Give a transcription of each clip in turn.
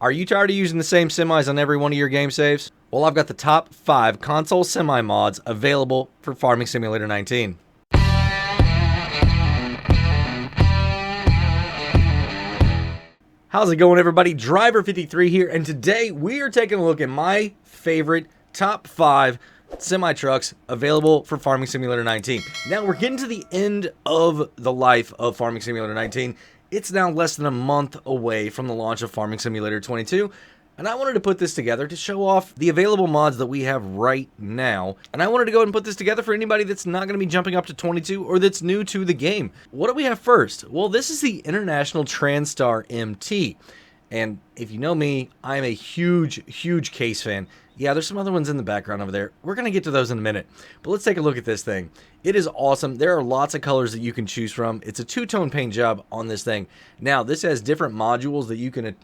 Are you tired of using the same semis on every one of your game saves? Well, I've got the top 5 console semi mods available for Farming Simulator 19. How's it going, everybody? Driver53 here, and today we are taking a look at my favorite top 5 semi-trucks available for Farming Simulator 19. Now, we're getting to the end of the life of Farming Simulator 19. It's now less than a month away from the launch of Farming Simulator 22, and I wanted to put this together to show off the available mods that we have right now. And I wanted to go ahead and put this together for anybody that's not going to be jumping up to 22 or that's new to the game. What do we have first? Well, this is the International Transtar MT. And if you know me, I'm a huge case fan. Yeah, there's some other ones in the background over there. We're going to get to those in a minute. But let's take a look at this thing. It is awesome. There are lots of colors that you can choose from. It's a two-tone paint job on this thing. Now, this has different modules that you can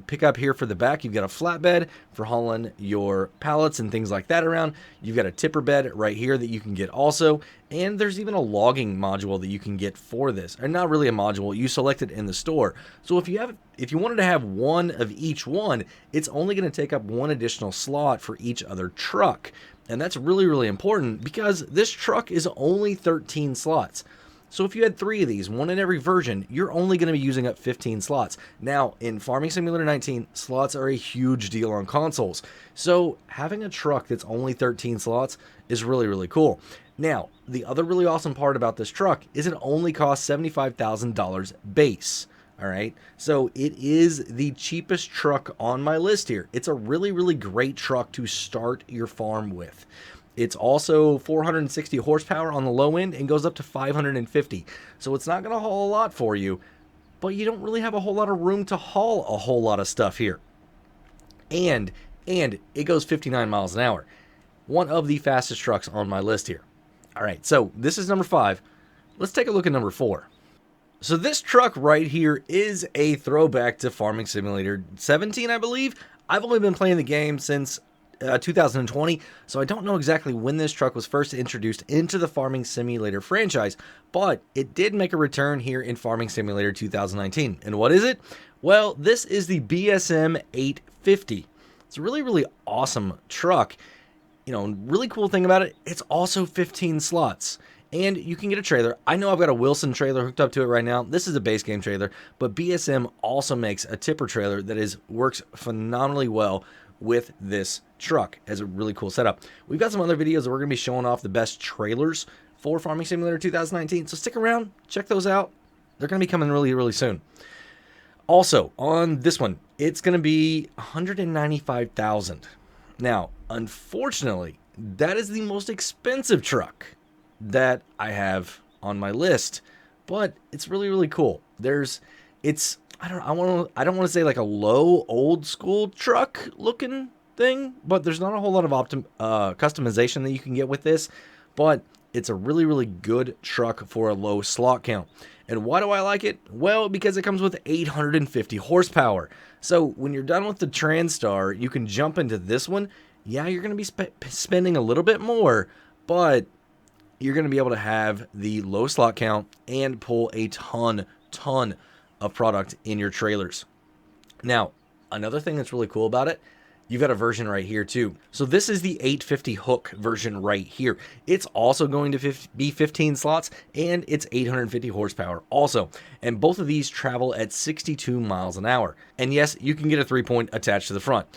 pick up here for the back. You've got a flatbed for hauling your pallets and things like that around. You've got a tipper bed right here that you can get also. And there's even a logging module that you can get for this. Or not really a module. You select it in the store. So if you wanted to have one of each one, it's only going to take up one additional slot for each other truck. And that's really important because this truck is only 13 slots. So if you had 3 of these, one in every version, you're only going to be using up 15 slots. Now, in Farming Simulator 19, slots are a huge deal on consoles. So having a truck that's only 13 slots is really cool. Now, the other really awesome part about this truck is it only costs $75,000 base. All right, so it is the cheapest truck on my list here. It's a really great truck to start your farm with. It's also 460 horsepower on the low end and goes up to 550. So it's not going to haul a lot for you, but you don't really have a whole lot of room to haul a whole lot of stuff here. And it goes 59 miles an hour. One of the fastest trucks on my list here. All right, so this is number 5. Let's take a look at number 4. So this truck right here is a throwback to Farming Simulator 17, I believe. I've only been playing the game since 2020, so I don't know exactly when this truck was first introduced into the Farming Simulator franchise, but it did make a return here in Farming Simulator 2019. And what is it? Well, this is the BSM 850. It's a really awesome truck. You know, really cool thing about it, it's also 15 slots. And you can get a trailer. I know I've got a Wilson trailer hooked up to it right now. This is a base game trailer, but BSM also makes a tipper trailer that works phenomenally well with this truck. It has a really cool setup. We've got some other videos that we're going to be showing off the best trailers for Farming Simulator 2019, so stick around, check those out. They're going to be coming really soon. Also, on this one, it's going to be $195,000. Now, unfortunately, that is the most expensive truck that I have on my list, but it's really cool. I don't want to say like a low old school truck looking thing, but there's not a whole lot of customization that you can get with this, but it's a really good truck for a low slot count. And why do I like it? Well, because it comes with 850 horsepower. So when you're done with the Transtar, you can jump into this one. Yeah, you're going to be spending a little bit more, but you're going to be able to have the low slot count and pull a ton of product in your trailers. Now, another thing that's really cool about it, you've got a version right here too. So this is the 850 hook version right here. It's also going to be 15 slots and it's 850 horsepower also. And both of these travel at 62 miles an hour. And yes, you can get a 3-point attached to the front.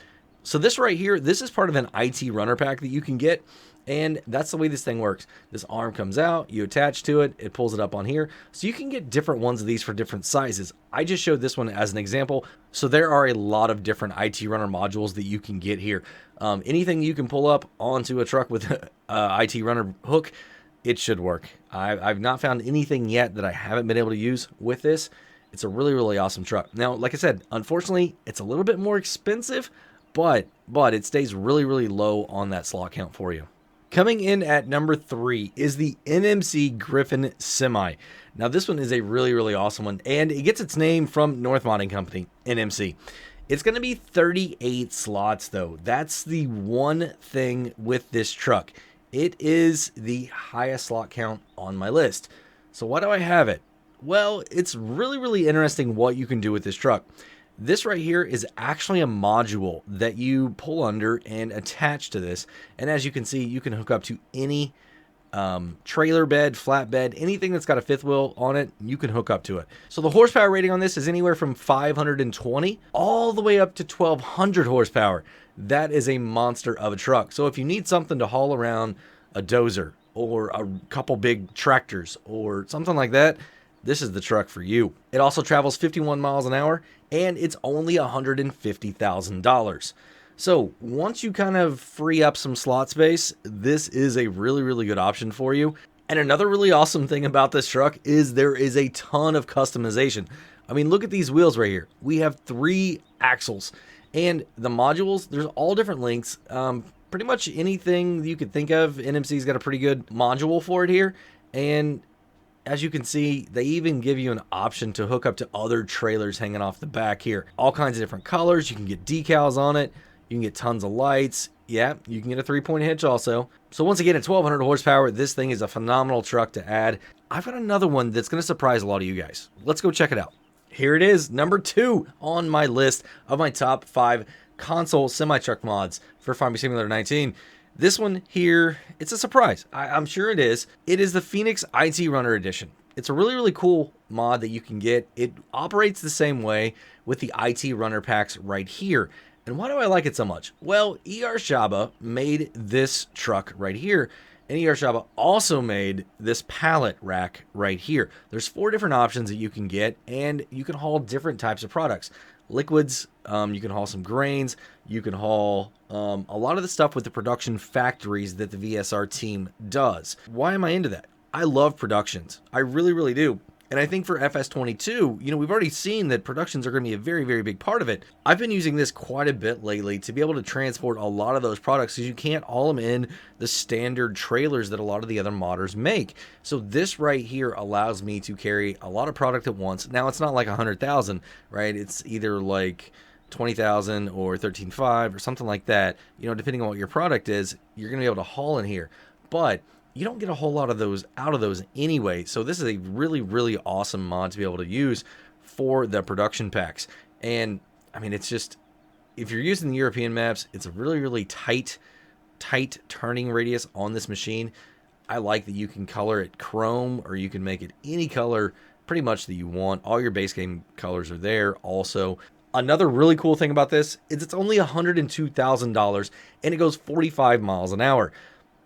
So this right here, this is part of an ITRunner pack that you can get. And that's the way this thing works. This arm comes out, you attach to it, it pulls it up on here. So you can get different ones of these for different sizes. I just showed this one as an example. So there are a lot of different ITRunner modules that you can get here. Anything you can pull up onto a truck with an ITRunner hook, it should work. I've not found anything yet that I haven't been able to use with this. It's a really awesome truck. Now, like I said, unfortunately, it's a little bit more expensive, but it stays really low on that slot count for you. Coming in at number 3 is the NMC Griffin Semi. Now this one is a really awesome one, and it gets its name from North Modding Company, NMC. It's going to be 38 slots though. That's the one thing with this truck. It is the highest slot count on my list. So why do I have it? Well, it's really interesting what you can do with this truck. This right here is actually a module that you pull under and attach to this. And as you can see, you can hook up to any trailer bed, flatbed, anything that's got a fifth wheel on it, you can hook up to it. So the horsepower rating on this is anywhere from 520 all the way up to 1200 horsepower. That is a monster of a truck. So if you need something to haul around a dozer or a couple big tractors or something like that, this is the truck for you. It also travels 51 miles an hour and it's only $150,000. So once you kind of free up some slot space, this is a really, really good option for you. And another really awesome thing about this truck is there is a ton of customization. I mean, look at these wheels right here. We have 3 axles and the modules, there's all different lengths. Pretty much anything you could think of, NMC's got a pretty good module for it here. And as you can see, they even give you an option to hook up to other trailers hanging off the back here. All kinds of different colors. You can get decals on it. You can get tons of lights. Yeah, you can get a 3-point hitch also. So once again, at 1200 horsepower, this thing is a phenomenal truck to add. I've got another one that's going to surprise a lot of you guys. Let's go check it out. Here it is, number 2 on my list of my top 5 console semi-truck mods for Farming Simulator 19. This one here, it's a surprise. I'm sure it is. It is the Phoenix ITRunner edition. It's a really, really cool mod that you can get. It operates the same way with the ITRunner packs right here. And why do I like it so much? Well, Shaba made this truck right here. And Shaba also made this pallet rack right here. There's 4 different options that you can get, and you can haul different types of products. Liquids, you can haul some grains, you can haul a lot of the stuff with the production factories that the VSR team does. Why am I into that? I love productions. I really, really do. And I think for FS22, we've already seen that productions are going to be a very, very big part of it. I've been using this quite a bit lately to be able to transport a lot of those products because you can't haul them in the standard trailers that a lot of the other modders make. So this right here allows me to carry a lot of product at once. Now, it's not like 100,000, right? It's either like 20,000 or 13.5 or something like that. Depending on what your product is, you're going to be able to haul in here. But you don't get a whole lot of those out of those anyway. So this is a really, really awesome mod to be able to use for the production packs. And I mean, it's just, if you're using the European maps, it's a really, really tight turning radius on this machine. I like that you can color it chrome, or you can make it any color pretty much that you want. All your base game colors are there also. Another really cool thing about this is it's only $102,000 and it goes 45 miles an hour.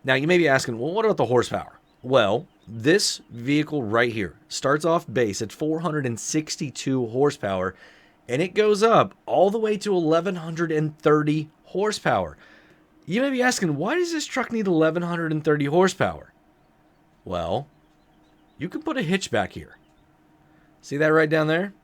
Now, you may be asking, well, what about the horsepower? Well, this vehicle right here starts off base at 462 horsepower, and it goes up all the way to 1,130 horsepower. You may be asking, why does this truck need 1,130 horsepower? Well, you can put a hitch back here. See that right down there?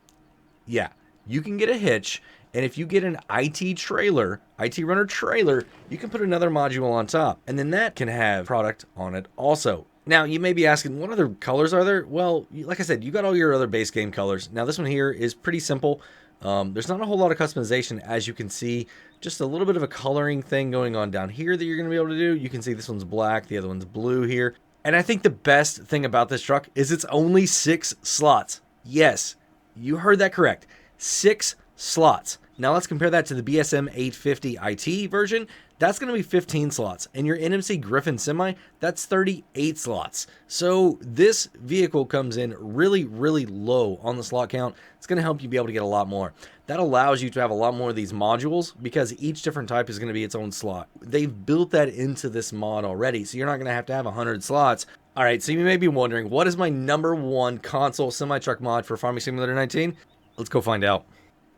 Yeah, you can get a hitch. And if you get an ITRunner trailer, you can put another module on top. And then that can have product on it also. Now, you may be asking, what other colors are there? Well, like I said, you got all your other base game colors. Now, this one here is pretty simple. There's not a whole lot of customization, as you can see. Just a little bit of a coloring thing going on down here that you're going to be able to do. You can see this one's black, the other one's blue here. And I think the best thing about this truck is it's only 6 slots. Yes, you heard that correct. 6 slots. Now let's compare that to the BSM 850 IT version. That's going to be 15 slots. And your NMC Griffin Semi, that's 38 slots. So this vehicle comes in really, really low on the slot count. It's going to help you be able to get a lot more. That allows you to have a lot more of these modules because each different type is going to be its own slot. They've built that into this mod already, so you're not going to have 100 slots. All right, so you may be wondering, what is my #1 console semi-truck mod for Farming Simulator 19? Let's go find out.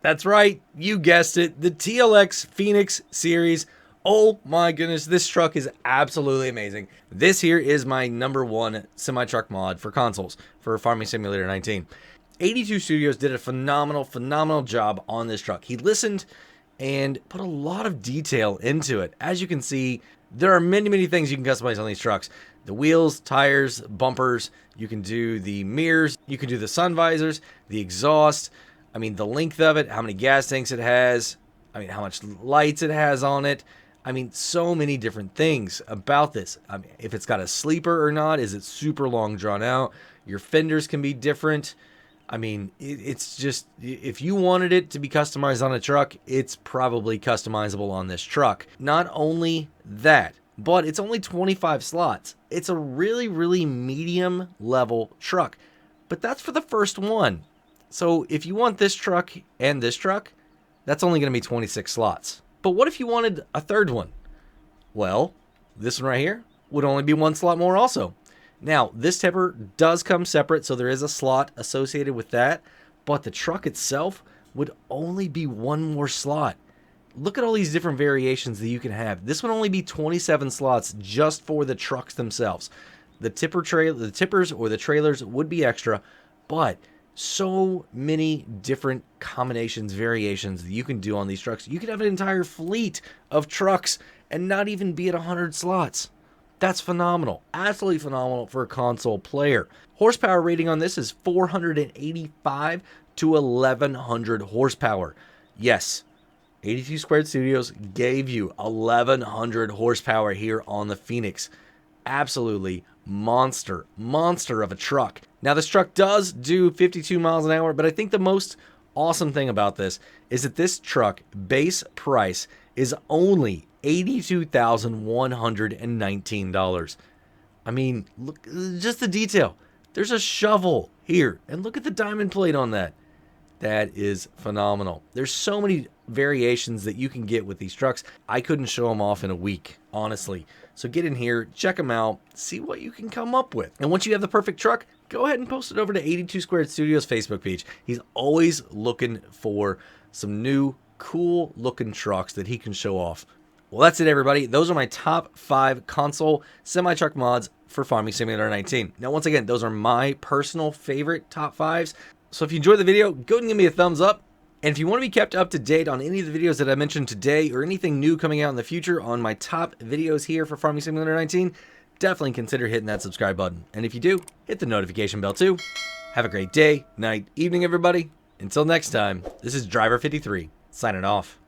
That's right, you guessed it, the TLX Phoenix Series. Oh my goodness, this truck is absolutely amazing. This here is my #1 semi-truck mod for consoles for Farming Simulator 19. 82 Studios did a phenomenal job on this truck. He listened and put a lot of detail into it. As you can see, there are many things you can customize on these trucks. The wheels, tires, bumpers, you can do the mirrors, you can do the sun visors, the exhaust, I mean, the length of it, how many gas tanks it has, I mean, how much lights it has on it. I mean, so many different things about this. I mean, if it's got a sleeper or not, is it super long drawn out? Your fenders can be different. I mean, it's just, if you wanted it to be customized on a truck, it's probably customizable on this truck. Not only that, but it's only 25 slots. It's a really, really medium level truck, but that's for the first one. So if you want this truck and this truck, that's only going to be 26 slots. But what if you wanted a third one? Well, this one right here would only be 1 slot more also. Now, this tipper does come separate, so there is a slot associated with that, but the truck itself would only be 1 more slot. Look at all these different variations that you can have. This would only be 27 slots just for the trucks themselves. The tippers or the trailers would be extra, but so many different combinations, variations that you can do on these trucks. You could have an entire fleet of trucks and not even be at 100 slots. That's phenomenal. Absolutely phenomenal for a console player. Horsepower rating on this is 485 to 1100 horsepower. Yes, 82 Squared Studios gave you 1100 horsepower here on the Phoenix. Absolutely monster of a truck. Now, this truck does do 52 miles an hour, but I think the most awesome thing about this is that this truck base price is only $82,119. I mean, look, just the detail. There's a shovel here, and look at the diamond plate on that. That is phenomenal. There's so many variations that you can get with these trucks. I couldn't show them off in a week, honestly. So get in here, check them out, see what you can come up with. And once you have the perfect truck, go ahead and post it over to 82 Squared Studios Facebook page. He's always looking for some new, cool looking trucks that he can show off. Well, that's it, everybody. Those are my top 5 console semi-truck mods for Farming Simulator 19. Now, once again, those are my personal favorite top 5s. So if you enjoyed the video, go ahead and give me a thumbs up. And if you want to be kept up to date on any of the videos that I mentioned today or anything new coming out in the future on my top videos here for Farming Simulator 19, definitely consider hitting that subscribe button. And if you do, hit the notification bell too. Have a great day, night, evening, everybody. Until next time, this is Driver 53, signing off.